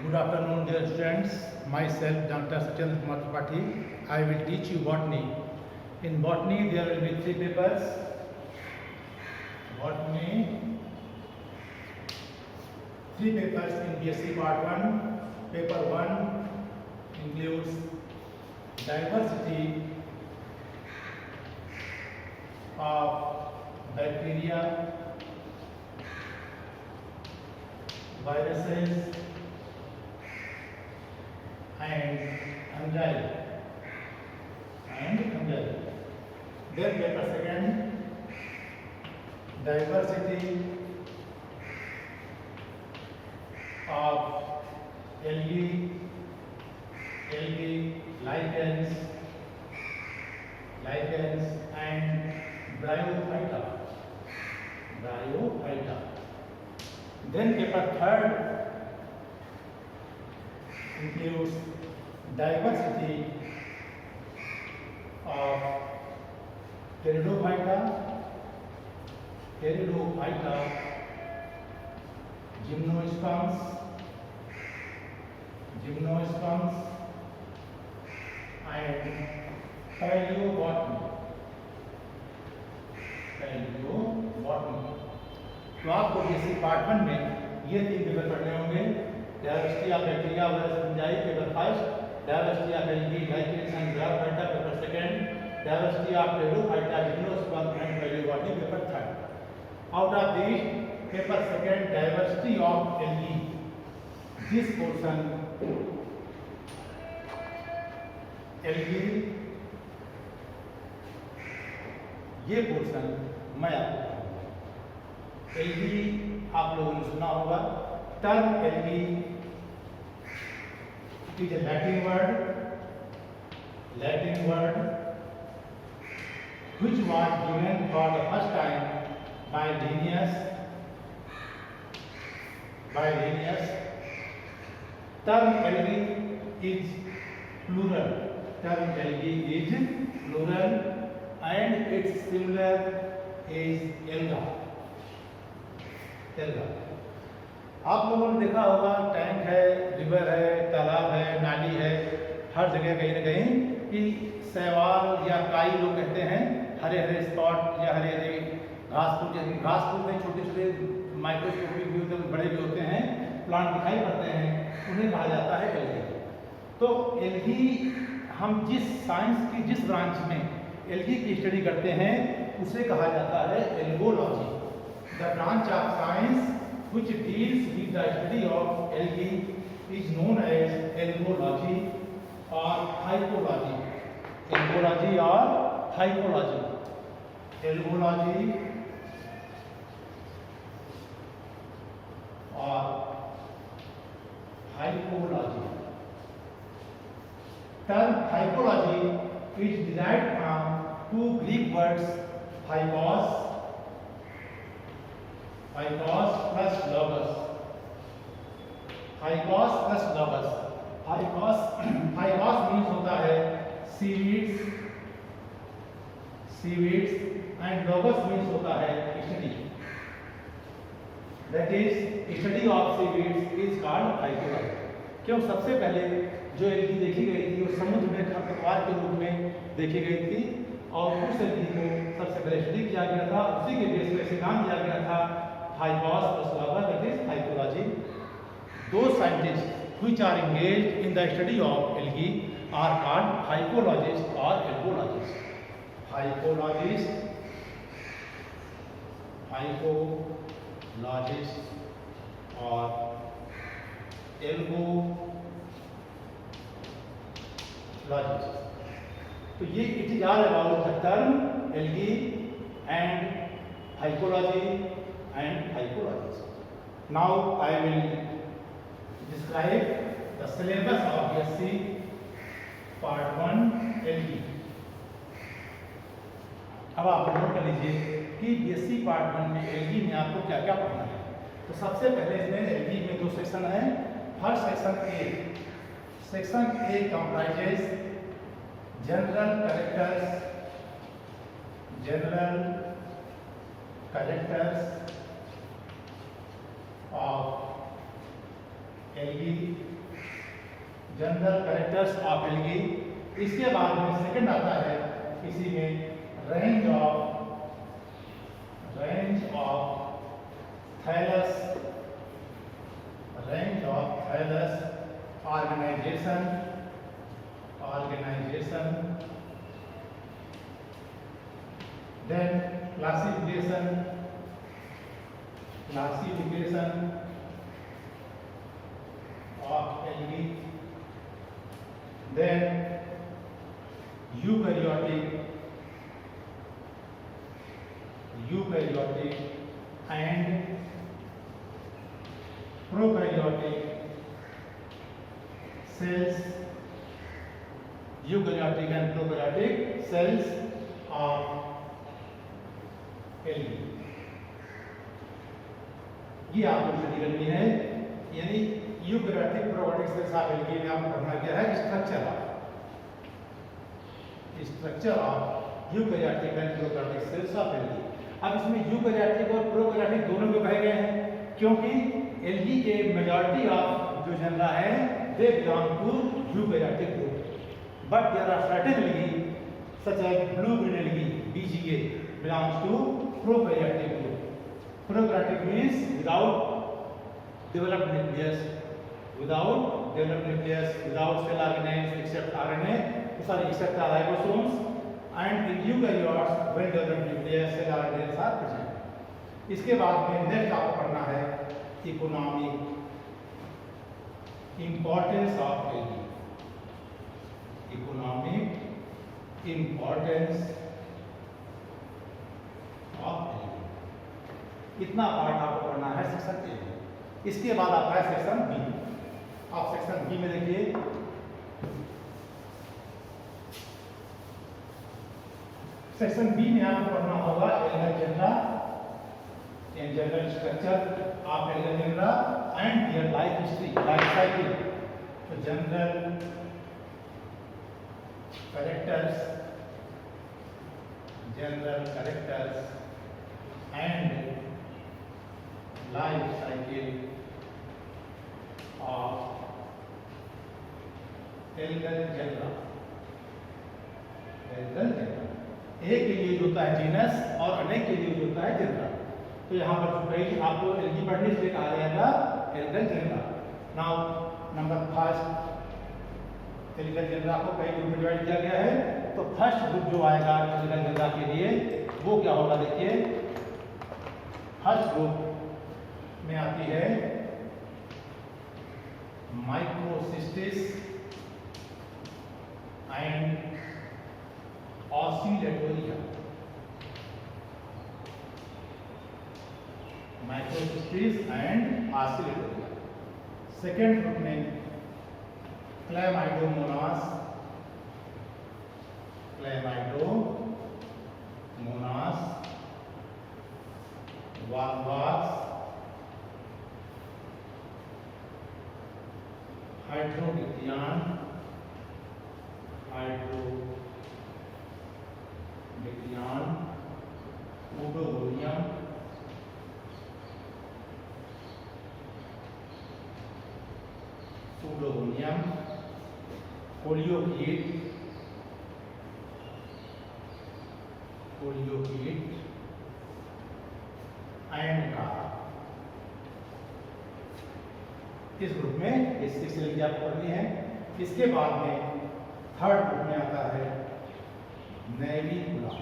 Good afternoon, dear students. Myself, Dr. Satyendra Kumar Tripathi. I will teach you botany. In botany, there will be 3 papers. Botany, 3 papers in BSc Part 1. Paper 1 includes diversity of bacteria, viruses, and fungi. Then paper second, diversity of algae, lichens, and bryophyta. Then paper third includes diversity of pteridophyta, gymnosperms, and paleobotany. तो आपको basic part 1 में ये 3 paper पढ़ने होंगे। Diversity of bacteria, virus, fungi paper first, diversity of algae, lichens and bryophyta paper second, diversity of pteridophyta, gymnosperm and पaleobotany paper third. Out of this paper second, diversity of algae, this portion algae, ये portion मैं आपको algae आप लोगों ने सुना होगा। Term algae is a Latin word which was given for the first time by Linnaeus. Term algae is plural. And its similar is alga. आप लोगों ने देखा होगा टैंक है, रिवर है, तालाब है, नाली है, हर जगह कहीं ना कहीं कि शैवाल या काई लोग कहते हैं, हरे हरे स्पॉट या हरे हरे घास फूस में छोटे छोटे माइक्रोस्कोपिक भी होते हैं, बड़े भी होते हैं, प्लांट दिखाई पड़ते हैं, उन्हें कहा जाता है एल्गी। तो एल्गी हम जिस ब्रांच में एल्गी की स्टडी करते हैं उसे कहा जाता है algology. The branch of science which deals with the study of algae is known as algology or hypology. Algology or hypology. Algology or hypology. Term hypology is derived from 2 Greek words, hykos plus logos. Hykos means होता है seaweeds and logos means होता है study. That is study of seaweeds is called hykology. क्यों? सबसे पहले जो algae देखी गई थी वो समुद्र में खरपतवार के रूप में देखी गई थी और उस एल्गी को सबसे पहले स्टडी किया गया था, उसी के बेस पर इसे नाम दिया गया था Hykos plus logos, that is hypology. Those scientists which are engaged in the study of algae are called hypologists or algologists. Hypologists or algologists. तो ये it is all about the term algae and hypology and hypologists. Now I will describe the syllabus of BSc Part 1 algae. अब आप note कर लीजिए कि BSc Part 1 में algae में आपको क्या क्या पढ़ना है। तो सबसे पहले इसमें एल्गी में 2 सेक्शन है। First section A comprises general characters of algae general characters of algae. इसके बाद में सेकंड आता है इसी में range of thallus organisation, then classification of algae, then eukaryotic and prokaryotic cells, eukaryotic and prokaryotic cells of algae। ये आपको study करनी है, यानी eukaryotic prokaryotic cells of algae में आपको पढ़ना क्या है, structure of eukaryotic and prokaryotic cells of algae. अब इसमें यूकैरियोटिक और प्रोकैरियोटिक दोनों को कहे गए हैं, क्योंकि एल्गी के मेजॉरिटी ऑफ जो जनरा है they belong to eukaryotic group, but there are certain algae such as blue green algae BGA belongs to prokaryotic group. Prokaryotic means without developed nucleus, without cell organelles except RNA, except ribosomes, and in eukaryotes well developed nucleus, cell organelles are present। इसके बाद में next आपको पढ़ना है economic importance of algae. Economic importance of algae, इतना part आपको पढ़ना है सेक्शन ए में। इसके बाद आता है सेक्शन बी। आप सेक्शन बी में देखिए, सेक्शन बी में आपको पढ़ना होगा algal genera, general structure of algal genera and their life history, life cycle. तो general characters and life cycle of algal genera. एक के लिए होता है जीनस और अनेक के लिए होता है जनरा। तो यहाँ पर कई आपको एल्गी पढ़ने से कहा जाएगा algal genera. Now number first, algal genera को कई ग्रुप में डिवाइड किया गया है। तो फर्स्ट ग्रुप जो आएगा एल्गल जनरा के लिए वो क्या होगा, देखिए फर्स्ट ग्रुप में आती है Microcystis and Oscillatoria. Microcystis and Oscillatoria. Second group में क्लैमाइडोमोनास, वाल्वास, हाइड्रोडिक्टियान, उडोगोनियम, कोलियोकीट एंड कारा। इस ग्रुप में इस 6 एल्गी आपको पढ़नी है। इसके बाद में थर्ड ग्रुप में आता है नेविकुला,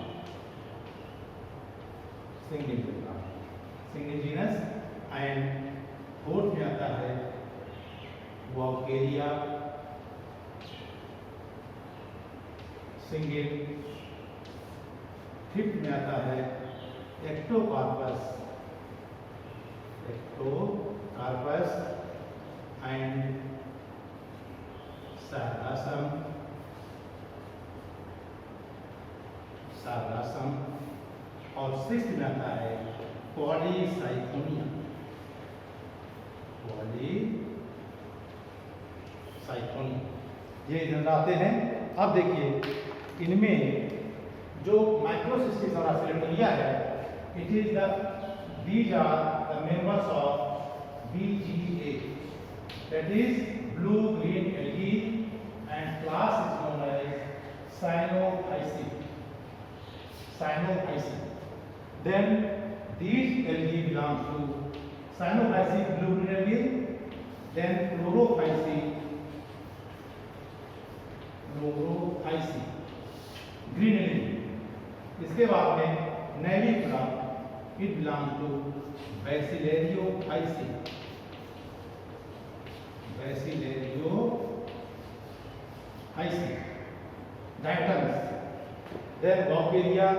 सिंगल जीनस, एंड फोर्थ में आता है वॉकेरिया, सिंगल। फिफ्थ में आता है एक्टोकार्पस एंड सार्गासम। और सिक्स्थ में आता है पॉलीसाइथोनिया। ये इधर आते हैं। अब देखिए इनमें जो माइक्रोसिस्टिस और ऑसिलेटोरिया है, these are the members of BGA, that is blue-green algae, and class is known as Cyanophyceae. Cyanophyceae. Then these algae belong to Cyanophyceae, blue-green algae, then Chlorophyceae, green algae. इसके बाद में Navicula, it belongs to Bacillariophyceae. Diatoms. Then Vauqueria,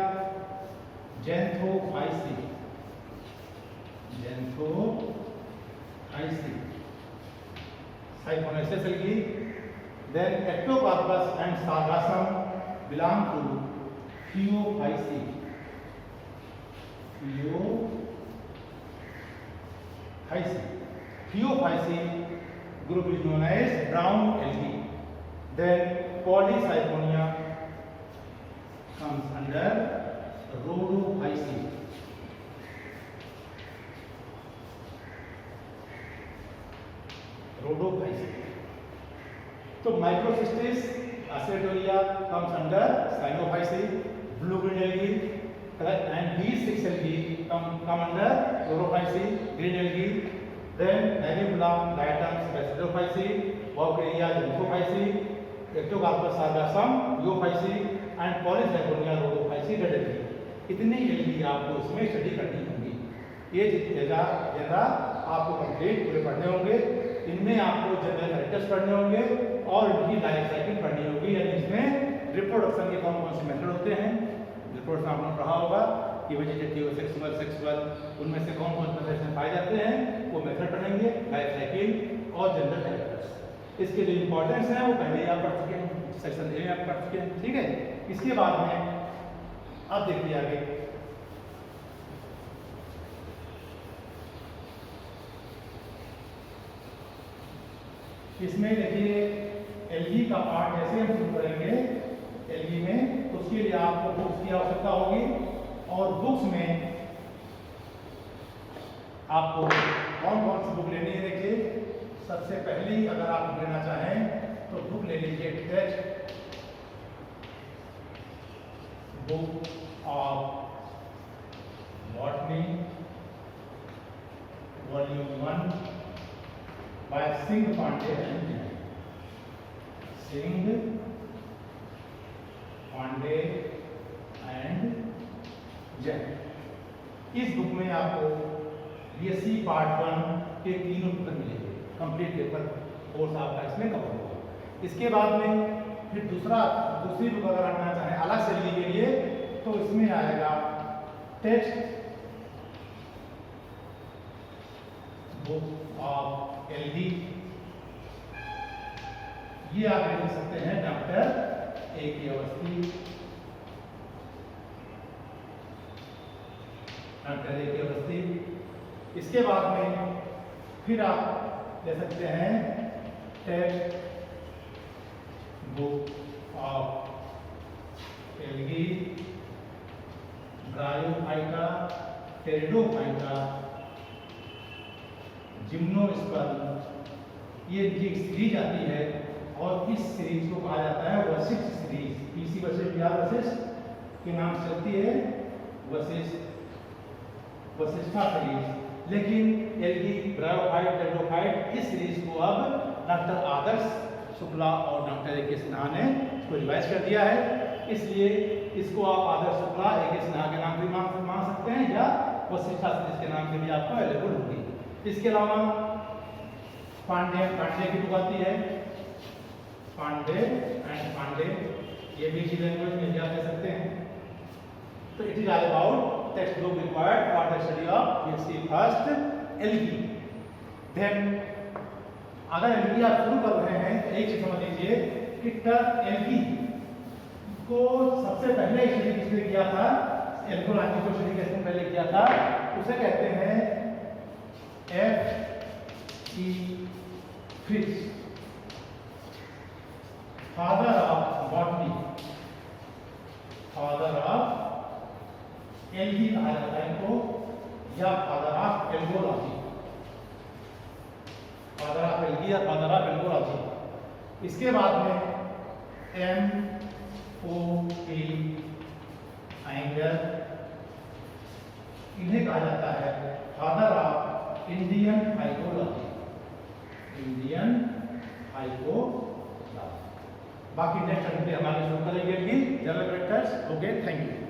Xanthophyceae. Siphonosus algae. Then Ectocarpus and Sargassum belong to Phaeophyceae. Phaeophyceae group is known as brown algae. Then Polysiphonia comes under Rhodophyceae. So Microcystis aceratoria comes under Cyanophyceae, blue-green algae, and these 6 algae come under Chlorophyceae, green algae. Then Navicula, Diatoms, Bacillophyceae, Vauqueria, Xanthophyceae, Ectocarpus sargassum, Phaeophyceae, and Polysiphonia, Rhodophyceae, red algae. इतनी algae आपको इसमें study करनी होगी। ये जरा आपको complete पूरे पढ़ने होंगे। इनमें आपको जनरल कैरेक्टर्स पढ़ने होंगे और इनकी लाइफ साइकिल पढ़नी होगी। यानी इसमें रिप्रोडक्शन के कौन कौन से मेथड होते हैं, रिप्रोडक्शन आपने पढ़ा होगा कि वेजिटेटिव, सेक्सुअल, उनमें से कौन कौन से मेथड पाए जाते हैं, वो मेथड पढ़ेंगे, लाइफ साइकिल और जनरल कैरेक्टर्स। इसके जो इंपॉर्टेंस है वो पहले ही आप पढ़ चुके हैं, सेक्शन ए में आप पढ़ चुके हैं, ठीक है। इसके बाद में अब देखिए आगे इसमें देखिए एलगी का पार्ट जैसे हम शुरू करेंगे एलगी में, उसके लिए आपको बुक्स की आवश्यकता होगी और बुक्स में आपको कौन कौन सी बुक लेनी है। देखिए सबसे पहली अगर आप लेना चाहें तो बुक ले लीजिए text book of botany volume 1 by Singh Pandey and Jain. Singh Pandey and Jain. इस बुक में आपको बीएससी पार्ट 1 के तीनों पेपर मिलेंगे, कंप्लीट पेपर कोर्स आपका इसमें कवर होगा। इसके बाद में फिर दूसरी बुक अगर रखना चाहें अलग से के लिए तो इसमें आएगा टेक्स्ट बुक ऑफ एलगी, ये आप लिख सकते हैं डॉक्टर A.K. अवस्थी, इसके बाद में फिर आप ले सकते हैं text book of algae, bryophyta, pteridophyta, gymnosperm, ये एक सीरीज आती है और इस सीरीज को कहा जाता है वशिष्ठ सीरीज। पीसी वशिष्ठ के नाम से चलती है वशिष्ठा सीरीज। लेकिन एलगी, ब्रायोफाइट, टेरिडोफाइट इस सीरीज को अब डॉक्टर आदर्श शुक्ला और डॉक्टर A.K. सिन्हा ने इसको रिवाइज कर दिया है, इसलिए इसको आप आदर्श शुक्ला A.K. सिन्हा के नाम से मान सकते हैं या वशिष्ठा सीरीज के नाम से भी आपको अवेलेबल होगी। इसके अलावा पांडे की बुक आती है, पांडे, ये भी इसी लैंग्वेज में आप दे सकते हैं। तो it is all about text book required for the study of BSc first algae. Then अगर एलगी आप शुरू कर रहे हैं तो एक चीज समझ लीजिए कि एलगी को सबसे पहले स्टडी किसने किया था, एल्कोलॉजी को स्टडी किसने पहले किया था, उसे कहते हैं F.E. Fish, father of botany, father of algae कहा जाता है इनको, या father of algology. Father of algae या फादर ऑफ एल्गोलॉजी। इसके बाद में MOP आएंगर, इन्हें कहा जाता है फादर ऑफ इंडियन हाइकोलॉजी, इंडियन हाइकोलॉजी। बाकी नेक्स्ट हम आगे शुरू करेंगे कि general characters. Okay, thank you.